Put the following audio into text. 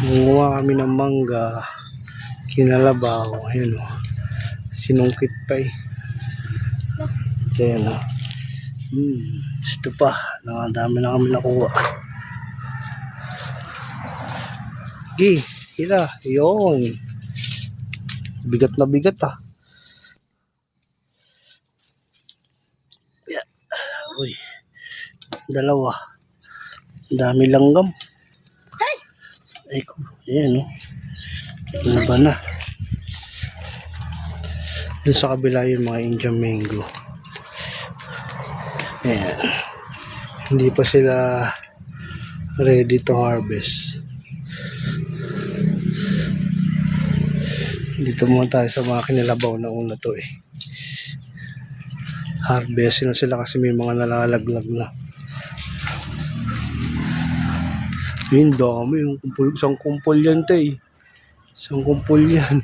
Munguha kami ng mangga, kinalabaw, ayun o. Sinungkit pa eh. Ayan o. Ito pa, dami na kami nakuha. Kita, yun. Bigat na bigat ah. Yeah. Uy, dalawa. Dami langgam. Ay ko, ayan o. Ano ba na? Dun sa kabila yung mga Indian mango. Ayan. Hindi pa sila ready to harvest. Dito muna tayo sa mga kinalabaw na una to eh. Harvest na sila kasi may mga nalalaglag na. Yun dami, yung kumpul, isang kumpul yan to eh. Isang kumpul yan.